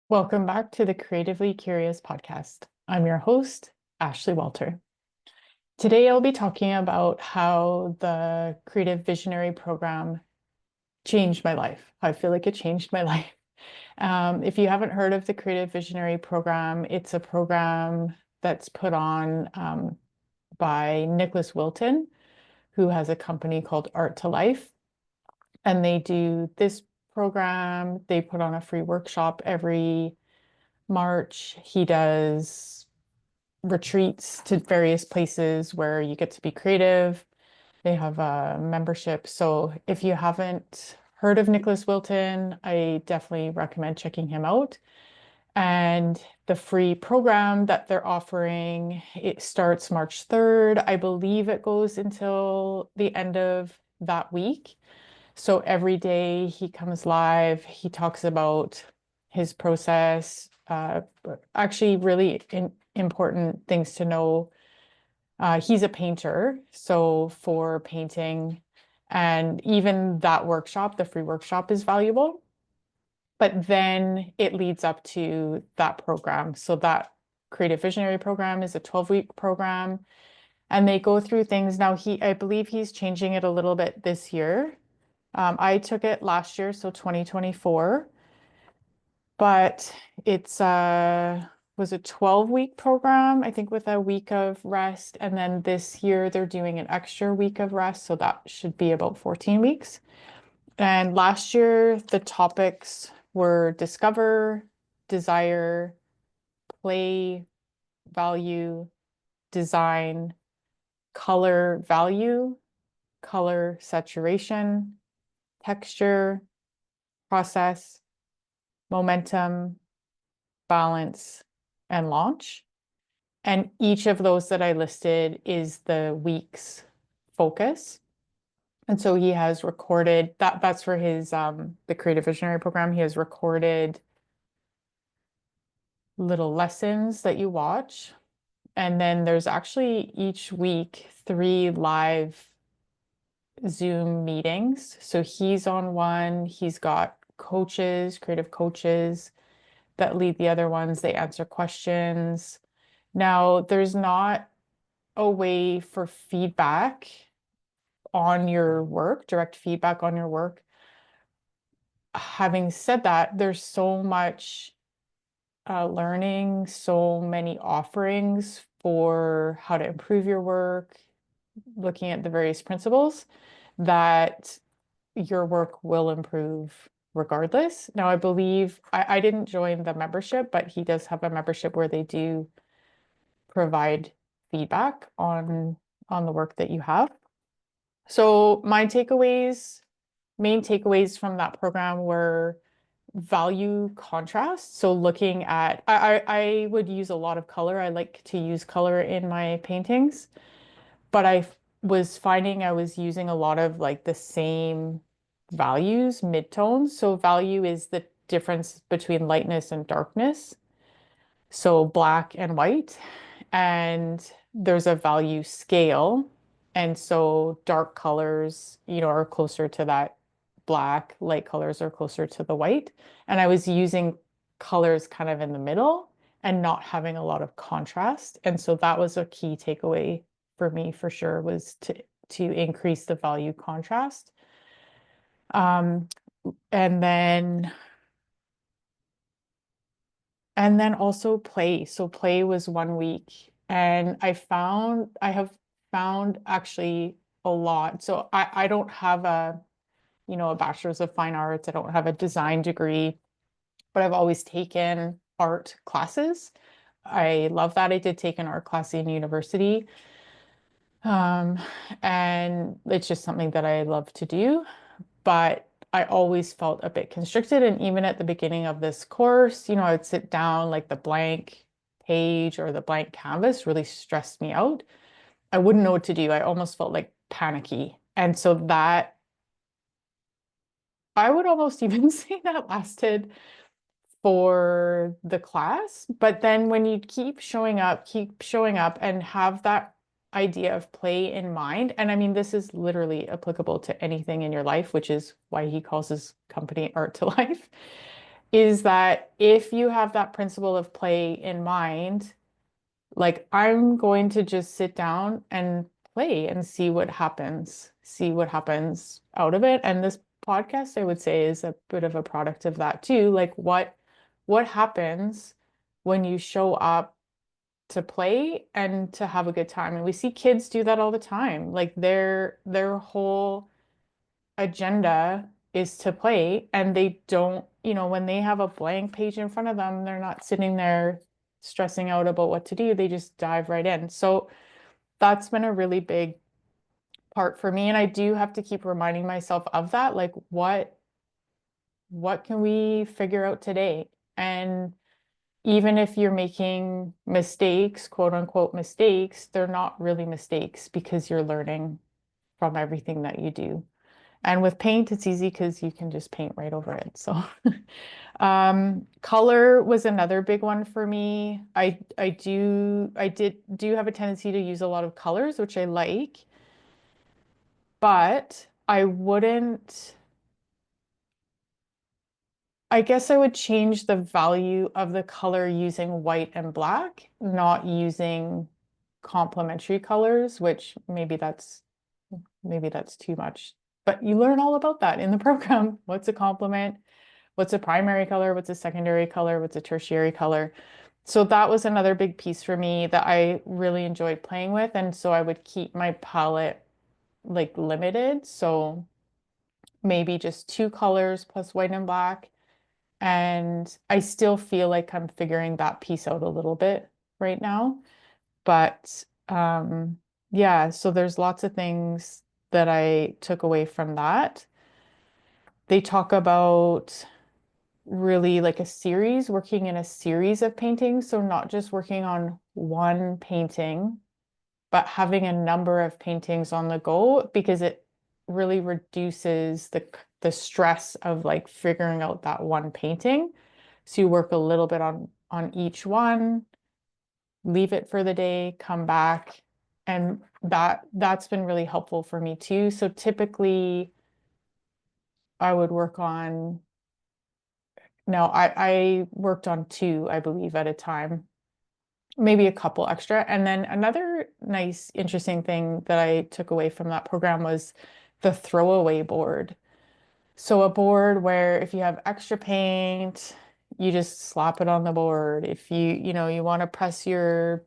Welcome back to the Creatively Curious podcast. I'm your host, Ashley Walter. Today, I'll be talking about how the Creative Visionary Program changed my life. I feel like it changed my life. If you haven't heard of the Creative Visionary Program, it's a program that's put on by Nicolas Wilton, who has a company called Art2Life. And they do this program. They put on a free workshop every March. He does retreats to various places where you get to be creative. They have a membership. So if you haven't heard of Nicolas Wilton, I definitely recommend checking him out. And the free program that they're offering, it starts March 3rd. I believe it goes until the end of that week. So every day he comes live, he talks about his process. Actually, really important things to know. He's a painter, so for painting, and even that workshop, the free workshop, is valuable. But then it leads up to that program. So that Creative Visionary program is a 12-week program, and they go through things. Now, I believe he's changing it a little bit this year. I took it last year, so 2024, but it's was a 12-week program, I think, with a week of rest. And then this year they're doing an extra week of rest, so that should be about 14 weeks. And last year the topics were discover, desire, play, value, design, color value, color saturation, texture, process, momentum, balance, and launch. And each of those that I listed is the week's focus. And so he has recorded that's for his the Creative Visionary program. He has recorded little lessons that you watch. And then there's actually each week 3 live Zoom meetings. So he's on one, he's got coaches, creative coaches that lead the other ones. They answer questions. Now, there's not a way for feedback on your work, direct feedback on your work. Having said that, there's so much learning, so many offerings for how to improve your work, looking at the various principles, that your work will improve regardless. Now, I believe I didn't join the membership, but he does have a membership where they do provide feedback on the work that you have. So my main takeaways from that program were value contrast. So looking at, I would use a lot of color. I like to use color in my paintings, but I was finding I was using a lot of like the same values, midtones. So value is the difference between lightness and darkness. So black and white. And there's a value scale. And so dark colors, are closer to that black, light colors are closer to the white. And I was using colors kind of in the middle and not having a lot of contrast. And so that was a key takeaway for me for sure, was to increase the value contrast. Um, and then also play. So play was 1 week, and I have found actually a lot. So I don't have a bachelor's of fine arts. I don't have a design degree, but I've always taken art classes. I love that. I did take an art class in university. Um, and it's just something that I love to do. But I always felt a bit constricted. And even at the beginning of this course, I would sit down, like the blank page or the blank canvas really stressed me out. I wouldn't know what to do. I almost felt like panicky. And so that I would almost even say that lasted for the class. But then when you keep showing up and have that idea of play in mind, and I mean, this is literally applicable to anything in your life, which is why he calls his company Art2Life. is that if you have that principle of play in mind, like I'm going to just sit down and play and see what happens out of it. And this podcast, I would say, is a bit of a product of that too. Like what happens when you show up to play and to have a good time? And we see kids do that all the time. Like their whole agenda is to play, and they don't, when they have a blank page in front of them, they're not sitting there stressing out about what to do. They just dive right in. So that's been a really big part for me. And I do have to keep reminding myself of that. Like what can we figure out today? And even if you're making mistakes, quote unquote mistakes, they're not really mistakes because you're learning from everything that you do. And with paint, it's easy because you can just paint right over it. So color was another big one for me. I do have a tendency to use a lot of colors, which I like, but I guess I would change the value of the color using white and black, not using complementary colors, which maybe that's too much. But you learn all about that in the program. What's a complement? What's a primary color? What's a secondary color? What's a tertiary color? So that was another big piece for me that I really enjoyed playing with. And so I would keep my palette like limited. So maybe just two colors plus white and black. And I still feel like I'm figuring that piece out a little bit right now. But yeah, so there's lots of things that I took away from that. They talk about really like a series, working in a series of paintings. So not just working on one painting, but having a number of paintings on the go because it really reduces the stress of like figuring out that one painting. So you work a little bit on each one, leave it for the day, come back, and that's been really helpful for me too. So typically I would work on no, I worked on two, I believe, at a time, maybe a couple extra. And then another nice, interesting thing that I took away from that program was the throwaway board. So a board where if you have extra paint, you just slap it on the board. If you want to press your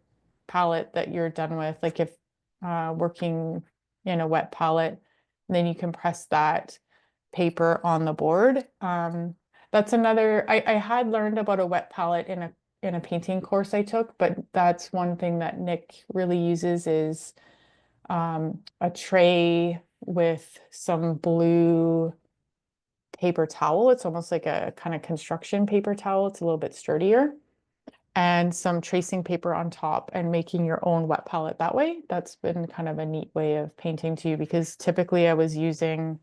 palette that you're done with, like if working in a wet palette, then you can press that paper on the board. That's another, I had learned about a wet palette in a painting course I took, but that's one thing that Nick really uses is a tray with some blue paper towel. It's almost like a kind of construction paper towel. It's a little bit sturdier. And some tracing paper on top and making your own wet palette that way. That's been kind of a neat way of painting too, because typically I was using,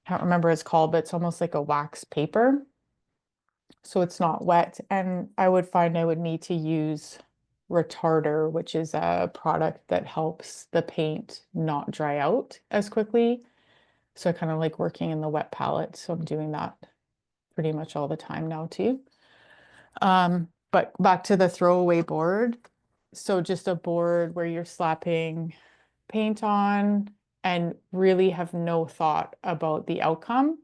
I can't remember what it's called, but it's almost like a wax paper. So it's not wet. And I would find I would need to use retarder, which is a product that helps the paint not dry out as quickly. So I kind of like working in the wet palette. So I'm doing that pretty much all the time now too. But back to the throwaway board. So just a board where you're slapping paint on and really have no thought about the outcome.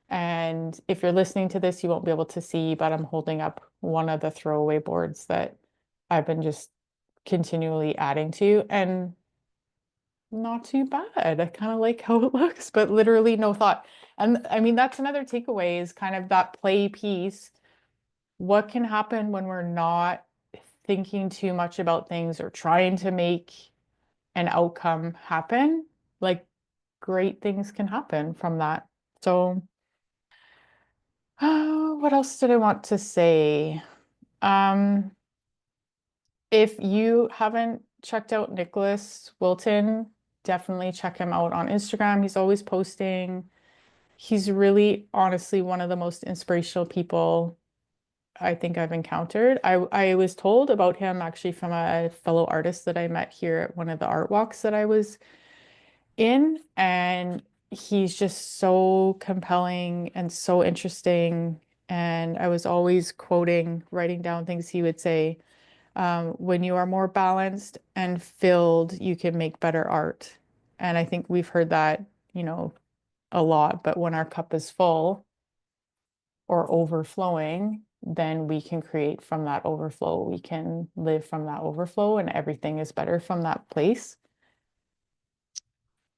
And if you're listening to this, you won't be able to see, but I'm holding up one of the throwaway boards that I've been just continually adding to, and not too bad. I kind of like how it looks, but literally no thought. And I mean, that's another takeaway is kind of that play piece. What can happen when we're not thinking too much about things or trying to make an outcome happen? Like great things can happen from that. So, what else did I want to say? Um, if you haven't checked out Nicolas Wilton, definitely check him out on Instagram. He's always posting. He's really honestly one of the most inspirational people I think I've encountered. I was told about him actually from a fellow artist that I met here at one of the art walks that I was in, and he's just so compelling and so interesting. And I was always quoting, writing down things he would say. When you are more balanced and filled, you can make better art. And I think we've heard that, a lot, but when our cup is full or overflowing, then we can create from that overflow. We can live from that overflow, and everything is better from that place.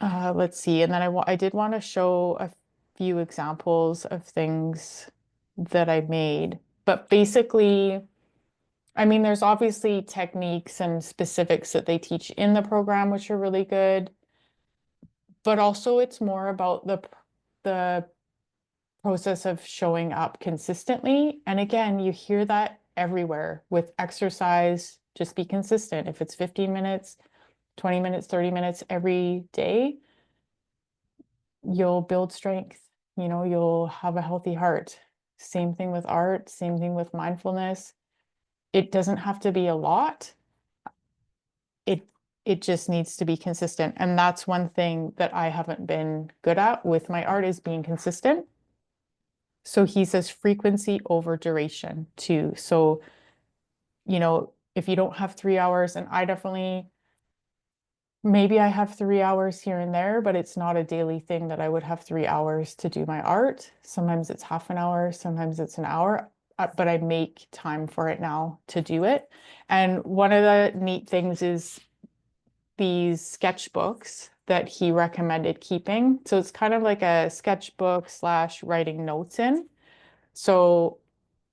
Let's see. And then I did want to show a few examples of things that I made. But basically, I mean, there's obviously techniques and specifics that they teach in the program, which are really good. But also it's more about the process of showing up consistently. And again, you hear that everywhere with exercise, just be consistent. If it's 15 minutes, 20 minutes, 30 minutes every day, you'll build strength. You'll have a healthy heart. Same thing with art, same thing with mindfulness. It doesn't have to be a lot. It just needs to be consistent. And that's one thing that I haven't been good at with my art, is being consistent. So he says frequency over duration too. So, if you don't have 3 hours, and I definitely, maybe I have 3 hours here and there, but it's not a daily thing that I would have 3 hours to do my art. Sometimes it's half an hour, sometimes it's an hour, but I make time for it now to do it. And one of the neat things is these sketchbooks that he recommended keeping. So it's kind of like a sketchbook slash writing notes in. So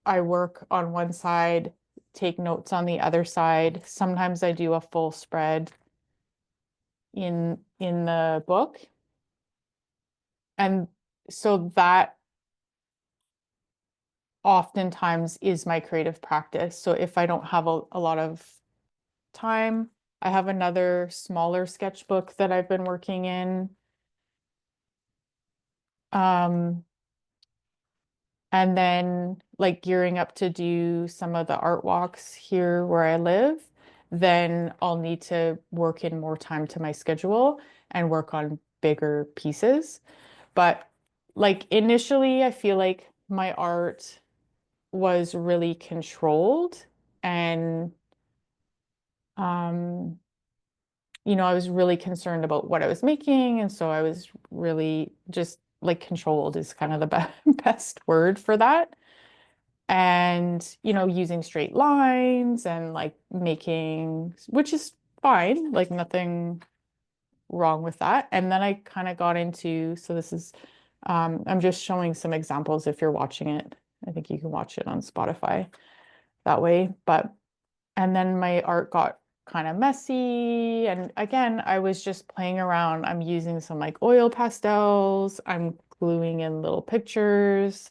I work on one side, take notes on the other side. Sometimes I do a full spread in the book. And so that oftentimes is my creative practice. So if I don't have a lot of time, I have another smaller sketchbook that I've been working in. And then like gearing up to do some of the art walks here where I live, then I'll need to work in more time to my schedule and work on bigger pieces. But like initially, I feel like my art was really controlled, and um I was really concerned about what I was making, and so I was really just like controlled is kind of the best word for that. And using straight lines and like making, which is fine, like nothing wrong with that. And then I kind of got into, so this is I'm just showing some examples. If you're watching it, I think you can watch it on Spotify that way. But and then my art got kind of messy, and again I was just playing around. I'm using some like oil pastels, I'm gluing in little pictures.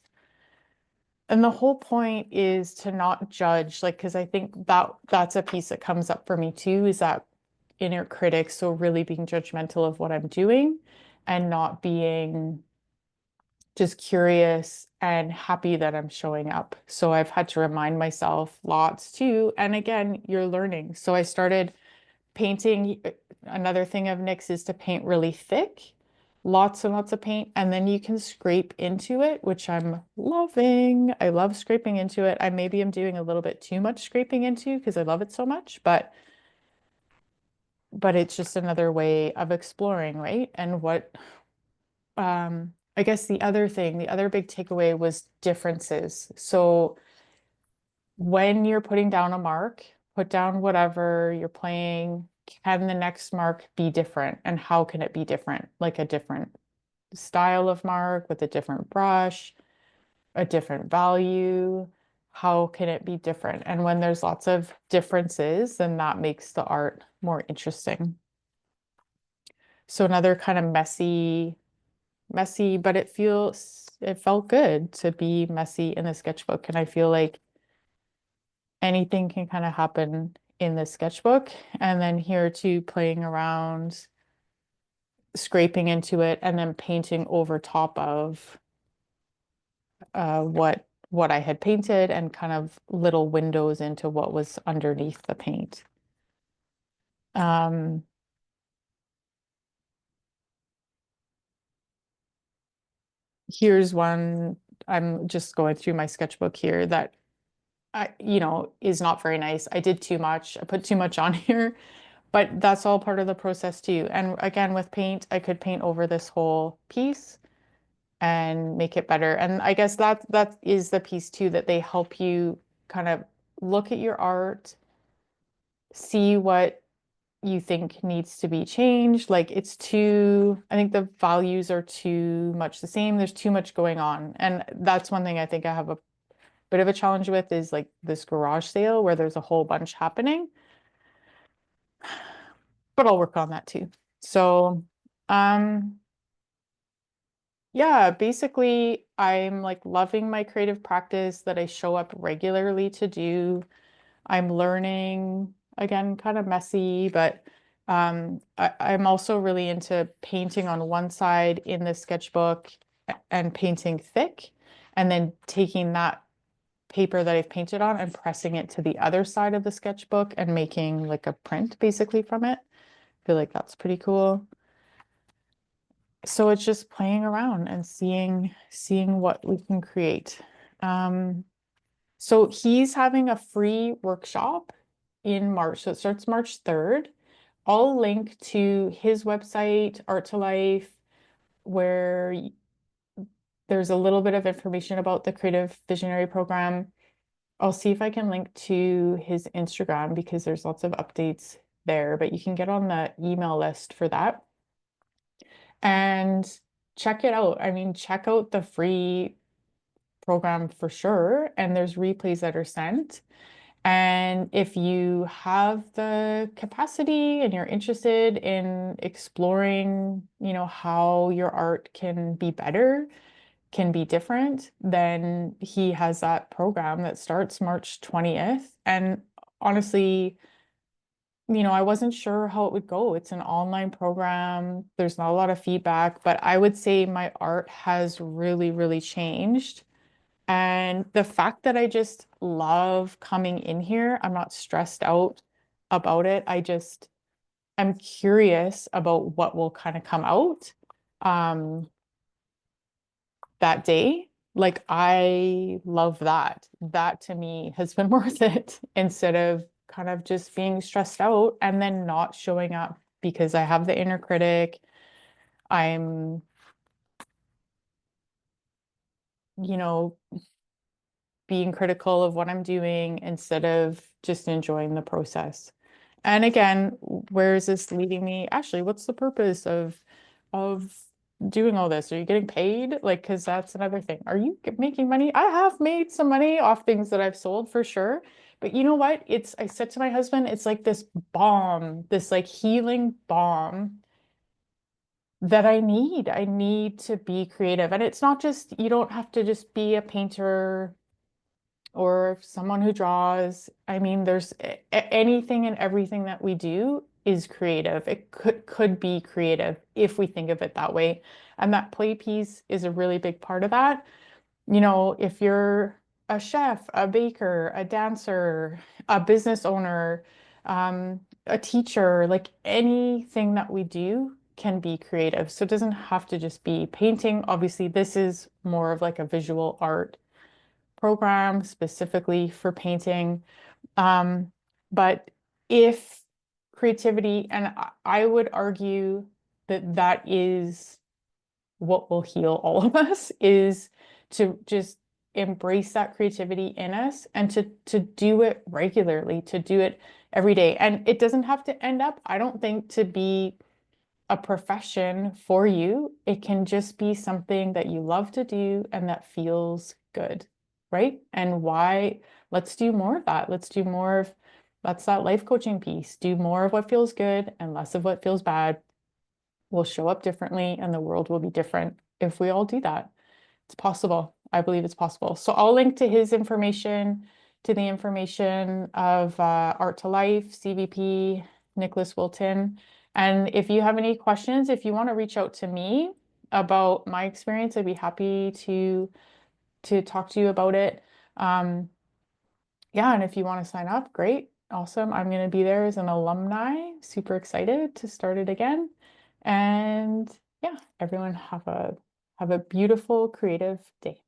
And the whole point is to not judge, like, because I think that's a piece that comes up for me too, is that inner critic. So really being judgmental of what I'm doing and not being just curious and happy that I'm showing up. So I've had to remind myself lots too. And again, you're learning. So I started painting. Another thing of Nick's is to paint really thick, lots and lots of paint, and then you can scrape into it, which I'm loving. I love scraping into it. I maybe am doing a little bit too much scraping into because I love it so much, but it's just another way of exploring, right? And what I guess the other thing, the other big takeaway was differences. So when you're putting down a mark, put down whatever you're playing. Can the next mark be different? And how can it be different? Like a different style of mark with a different brush, a different value. How can it be different? And when there's lots of differences, then that makes the art more interesting. So another kind of messy, but it felt good to be messy in the sketchbook. And I feel like anything can kind of happen in the sketchbook. And then here too, playing around, scraping into it, and then painting over top of what I had painted, and kind of little windows into what was underneath the paint. Um, here's one I'm just going through my sketchbook here that is not very nice. I did too much. I put too much on here, but that's all part of the process too. And again, with paint, I could paint over this whole piece and make it better. And I guess that is the piece too, that they help you kind of look at your art, see what you think needs to be changed. Like I think the values are too much the same. There's too much going on. And that's one thing I think I have a bit of a challenge with, is like this garage sale where there's a whole bunch happening, but I'll work on that too. So, um, yeah, basically I'm like loving my creative practice that I show up regularly to do. I'm learning, again, kind of messy, but I'm also really into painting on one side in the sketchbook and painting thick, and then taking that paper that I've painted on and pressing it to the other side of the sketchbook and making like a print basically from it. I feel like that's pretty cool. So it's just playing around and seeing what we can create. So he's having a free workshop in March. So it starts March 3rd. I'll link to his website, Art2Life, where there's a little bit of information about the Creative Visionary Program. I'll see if I can link to his Instagram because there's lots of updates there, but you can get on the email list for that and check it out. I mean, check out the free program for sure. And there's replays that are sent. And if you have the capacity and you're interested in exploring, how your art can be better, can be different, then he has that program that starts March 20th. And honestly, I wasn't sure how it would go. It's an online program. There's not a lot of feedback, but I would say my art has really, really changed. And the fact that I just love coming in here, I'm not stressed out about it. I'm curious about what will kind of come out that day. Like, I love that. That to me has been worth it, instead of kind of just being stressed out and then not showing up because I have the inner critic. I'm, you know, being critical of what I'm doing instead of just enjoying the process. And again, where is this leading me? Ashley, what's the purpose of doing all this? Are you getting paid? Like, because that's another thing. Are you making money? I have made some money off things that I've sold for sure. But you know what? I said to my husband, it's like this balm, this like healing balm that I need. I need to be creative. And it's not just, you don't have to just be a painter or someone who draws. I mean, there's anything and everything that we do is creative. It could be creative if we think of it that way. And that play piece is a really big part of that. If you're a chef, a baker, a dancer, a business owner, a teacher, like anything that we do can be creative. So it doesn't have to just be painting. Obviously, this is more of like a visual art program specifically for painting. But if creativity, and I would argue that that is what will heal all of us, is to just embrace that creativity in us and to do it regularly, to do it every day. And it doesn't have to end up, I don't think, to be a profession for you. It can just be something that you love to do and that feels good, right? And why? Let's do more of that. That's that life coaching piece. Do more of what feels good and less of what feels bad. We'll show up differently and the world will be different if we all do that. It's possible. I believe it's possible. So I'll link to his information, to the information of Art2Life, CVP, Nicolas Wilton. And if you have any questions, if you want to reach out to me about my experience, I'd be happy to talk to you about it. Yeah, and if you want to sign up, great. Awesome. I'm going to be there as an alumni. Super excited to start it again. And yeah, everyone have a beautiful creative day.